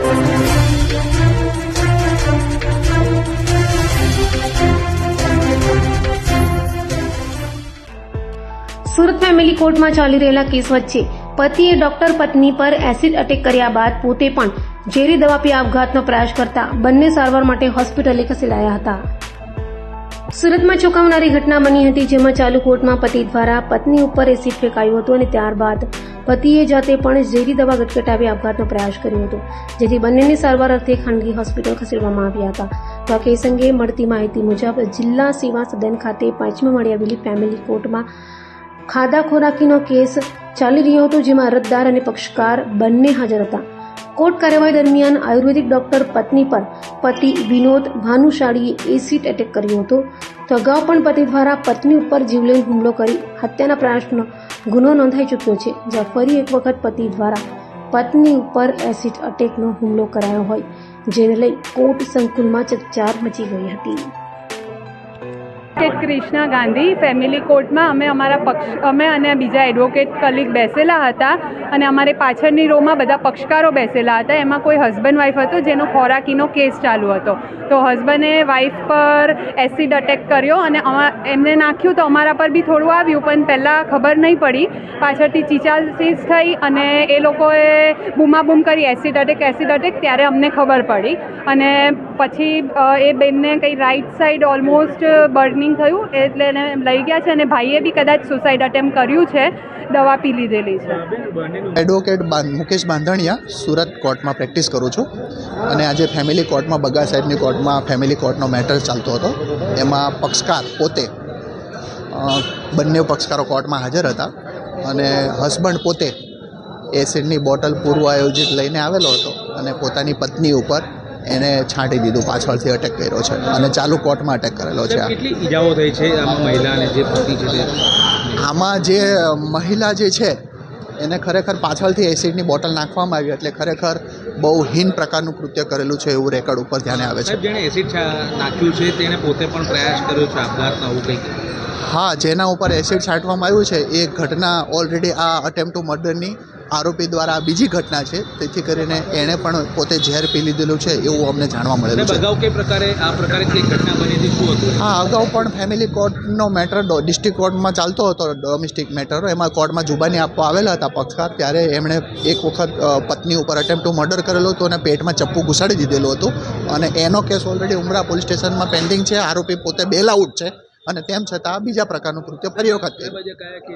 Surat family કોર્ટમાં ચાલી રહેલા કેસ વચ્ચે પતિએ ડોક્ટર પત્ની પર એસિડ અટેક કર્યા બાદ પોતે પણ ઝેરી દવા પી આપઘાતનો પ્રયાસ કરતા બંને સારવાર માટે હોસ્પિટલે ખસેડાયા હતા. સુરતમાં ચોંકાવનારી ઘટના બની હતી, જેમાં ચાલુ કોર્ટમાં પતિ દ્વારા પત્ની ઉપર એસિડ ફેંકાયું હતું અને ત્યારબાદ પતિએ જાતે પણ ઝેરી દવા ગટગટાવી આપઘાતનો પ્રયાસ કર્યો હતો, જેથી બંનેની સારવાર અર્થે ખાનગી હોસ્પિટલ ખસેડવામાં આવ્યા હતા. તો આ કેસ અંગે મળતી માહિતી મુજબ જિલ્લા સેવા સદન ખાતે 5મી મળી આવેલી ફેમિલી કોર્ટમાં ખાધા ખોરાકીનો કેસ ચાલી રહ્યો હતો, જેમાં અરજદાર અને પક્ષકાર બંને હાજર હતા. કોર્ટ કાર્યવાહી દરમિયાન આયુર્વેદિક ડોક્ટર પત્ની પર પતિ વિનોદ ભાનુશાળીએ એસિડ એટેક કર્યો હતો. તો અગાઉ પણ પતિ દ્વારા પત્ની ઉપર જીવલેણ હુમલો કરી હત્યાના પ્રયાસનો ગુનો નોંધાઈ ચૂક્યો છે, જ્યાં ફરી એક વખત પતિ દ્વારા પત્ની ઉપર એસિડ અટેકનો હુમલો કરાયો હોય, જેને લઈ કોર્ટ સંકુલમાં ચકચાર મચી ગઈ હતી. કૃષ્ણા ગાંધી ફેમિલી કોર્ટમાં અમે અને બીજા એડવોકેટ કલીગ બેસેલા હતા અને અમારે પાછળની રોમાં બધા પક્ષકારો બેસેલા હતા. એમાં કોઈ હસબન્ડ વાઈફ હતો જેનો ખોરાકીનો કેસ ચાલુ હતો. તો હસબન્ડે વાઈફ પર એસિડ અટેક કર્યો અને એમને નાખ્યું, તો અમારા પર બી થોડું આવ્યું, પણ પહેલાં ખબર નહીં પડી. પાછળથી ચીચાચીચ થઈ અને એ લોકોએ બૂમાબૂમ કરી એસિડ અટેક, ત્યારે અમને ખબર પડી. અને પછી એ બેનને કંઈ રાઈટ સાઈડ ઓલમોસ્ટ બર્નિંગ થયું, એટલે એને લઈ ગયા છે અને ભાઈએ બી કદાચ સુસાઇડ અટેમ્પ્ટ કર્યું છે, દવા પી લીધેલી છે. એડવોકેટ મુકેશ બાંધણિયા સુરત કોર્ટમાં પ્રેક્ટિસ કરું છું અને આજે ફેમિલી કોર્ટમાં બગા સાહેબની કોર્ટમાં ફેમિલી કોર્ટનો મેટર ચાલતો હતો. એમાં પક્ષકાર પોતે બંને પક્ષકારો કોર્ટમાં હાજર હતા અને હસબન્ડ પોતે એસિડની બોટલ પૂર્વ આયોજિત લઈને આવેલો હતો અને પોતાની પત્ની ઉપર એને છાંટી દીધું, પાછળથી અટેક કર્યો છે અને ચાલુ કોર્ટમાં અટેક કરેલો છે. કેટલી ઈજાઓ થઈ છે આમાં મહિલાને, જે પતિ છે? આમાં જે મહિલા જે છે એને ખરેખર પાછળથી એસિડની બોટલ નાખવામાં આવી, એટલે ખરેખર બહુ હીન પ્રકારનું કૃત્ય કરેલું છે એવું રેકોર્ડ ઉપર ધ્યાને આવે છે. જેણે એસિડ નાખ્યું છે તેણે પોતે પણ પ્રયાસ કર્યો છે આપઘાતનો, આવું કંઈક? હા, જેના ઉપર એસિડ છાંટવામાં આવ્યું છે એ ઘટના ઓલરેડી આ અટેમ્પ્ટ ટુ મર્ડરની આરોપી દ્વારા બીજી ઘટના છે, તેથી કરીને એણે પણ પોતે ઝેર પી લીધેલું છે એવું અમને જાણવા મળેલું છે. અગાઉ કઈ પ્રકારે આ પ્રકારે કઈ ઘટના બની હતી, શું હતું? હા, અગાઉ પણ ફેમિલી કોર્ટનો મેટર ડિસ્ટ્રિક્ટ કોર્ટમાં ચાલતો હતો, ડોમેસ્ટિક મેટર. એમાં કોર્ટમાં જુબાની આપવા આવેલા હતા પક્ષકાર, ત્યારે એમણે એક વખત પત્ની ઉપર અટેમ્પ્ટ ટુ મર્ડર કરેલું હતું અને પેટમાં ચપ્પુ ઘુસાડી દીધેલું હતું અને એનો કેસ ઓલરેડી ઉમરા પોલીસ સ્ટેશનમાં પેન્ડિંગ છે. આરોપી પોતે બેલ આઉટ છે અને તેમ છતાં બીજા પ્રકારનું કૃત્ય ફરી વખત કર્યું.